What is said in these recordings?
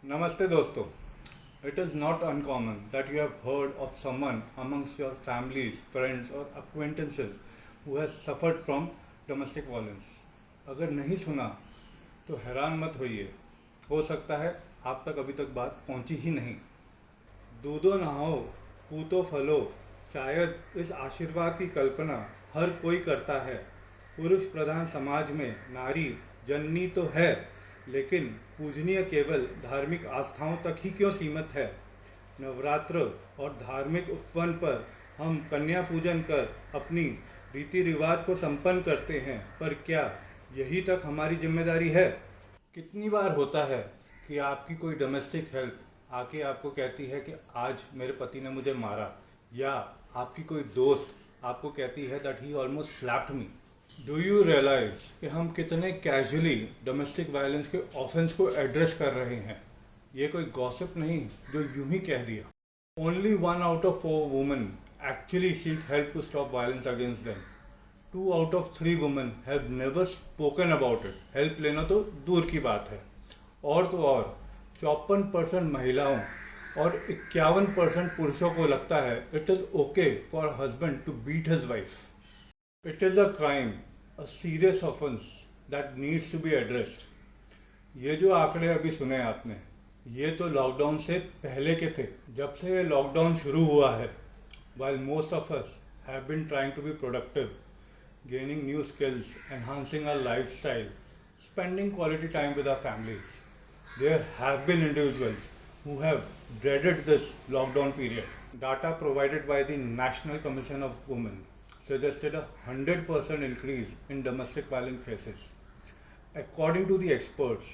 Namaste dosto. It is not uncommon that you have heard of someone amongst your families, friends or acquaintances who has suffered from domestic violence. अगर नहीं सुना तो हैरान मत होइए, हो सकता है आप तक अभी तक बात पहुंची ही नहीं। दूधो नहाओ पूतो फलो, शायद इस आशीर्वाद की कल्पना हर कोई करता है। पुरुष प्रधान समाज में नारी जननी तो है, लेकिन पूजनीय केवल धार्मिक आस्थाओं तक ही क्यों सीमित है। नवरात्र और धार्मिक उपवन पर हम कन्या पूजन कर अपनी रीति रिवाज को संपन्न करते हैं, पर क्या यही तक हमारी जिम्मेदारी है। कितनी बार होता है कि आपकी कोई डोमेस्टिक हेल्प आके आपको कहती है कि आज मेरे पति ने मुझे मारा, या आपकी कोई दोस्त आपको कहती है that he almost slapped me. Do you realize कि हम कितने कैजुअली डोमेस्टिक वायलेंस के ऑफेंस को एड्रेस कर रहे हैं। ये कोई गॉसिप नहीं जो यूं ही कह दिया। Only 1 out of 4 women actually seek help to stop violence against them. 2 out of 3 women have never spoken about it. Help लेना तो दूर की बात है। और तो और 54% महिलाओं और 51% पुरुषों को लगता है it is okay for husband to beat his wife. It is a crime, a serious offense that needs to be addressed. ये जो आंकड़े अभी सुने आपने, ये तो लॉकडाउन से पहले के थे। जब से ये लॉकडाउन शुरू हुआ है, while most of us have been trying to be productive, gaining new skills, enhancing our lifestyle, spending quality time with our families, there have been individuals who have dreaded this lockdown period. Data provided by the National Commission of Women suggested a 100% increase in domestic violence cases. According to the experts,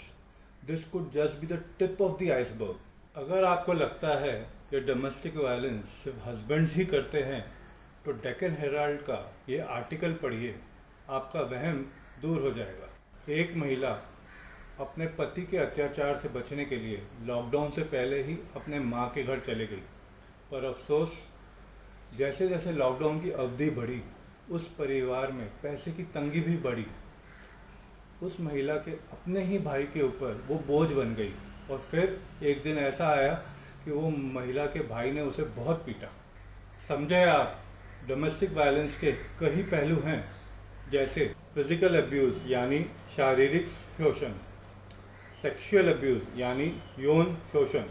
this could just be the tip of the iceberg. अगर आपको लगता है कि domestic violence सिर्फ husbands ही करते हैं, तो Deccan Herald का ये आर्टिकल पढ़िए, आपका वहम दूर हो जाएगा। एक महिला अपने पति के अत्याचार से बचने के लिए लॉकडाउन से पहले ही अपने माँ के घर चली गई, पर अफसोस जैसे जैसे लॉकडाउन की अवधि बढ़ी, उस परिवार में पैसे की तंगी भी बढ़ी। उस महिला के अपने ही भाई के ऊपर वो बोझ बन गई, और फिर एक दिन ऐसा आया कि वो महिला के भाई ने उसे बहुत पीटा। समझे आप, डोमेस्टिक वायलेंस के कई पहलू हैं, जैसे फिजिकल अब्यूज़ यानी शारीरिक शोषण, सेक्सुअल अब्यूज़ यानी यौन शोषण,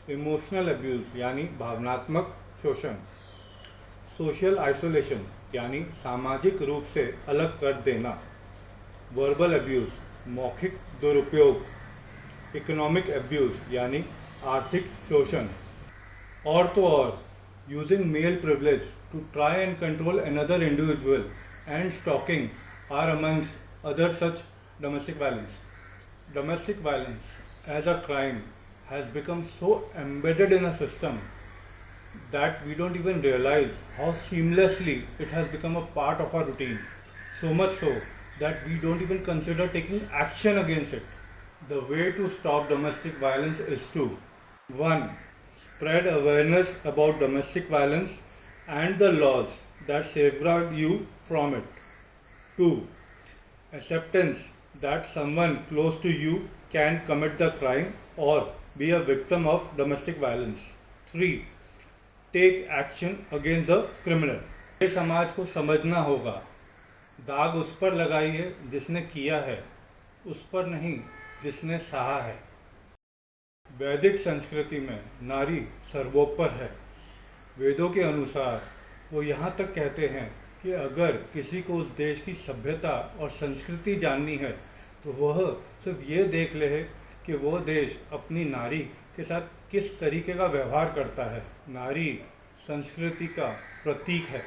इमोशनल अब्यूज़ यानी भावनात्मक शोषण, सोशल आइसोलेशन यानी सामाजिक रूप से अलग कर देना, वर्बल अब्यूज़ मौखिक दुरुपयोग, इकोनॉमिक अब्यूज़ यानी आर्थिक शोषण, और तो और using male privilege to try and control another individual and stalking are amongst other such domestic violence. Domestic violence as a crime has become so embedded in a system that we don't even realize how seamlessly it has become a part of our routine. So much so that we don't even consider taking action against it. The way to stop domestic violence is to 1. Spread awareness about domestic violence and the laws that safeguard you from it. 2. Acceptance that someone close to you can commit the crime or be a victim of domestic violence. 3. Take action against the criminal. ये समाज को समझना होगा, दाग उस पर लगाइए जिसने किया है, उस पर नहीं जिसने सहा है। वैदिक संस्कृति में नारी सर्वोपरि है। वेदों के अनुसार वो यहाँ तक कहते हैं कि अगर किसी को उस देश की सभ्यता और संस्कृति जाननी है, तो वह सिर्फ ये देख ले कि वो देश अपनी नारी के साथ किस तरीके का व्यवहार करता है। नारी संस्कृति का प्रतीक है।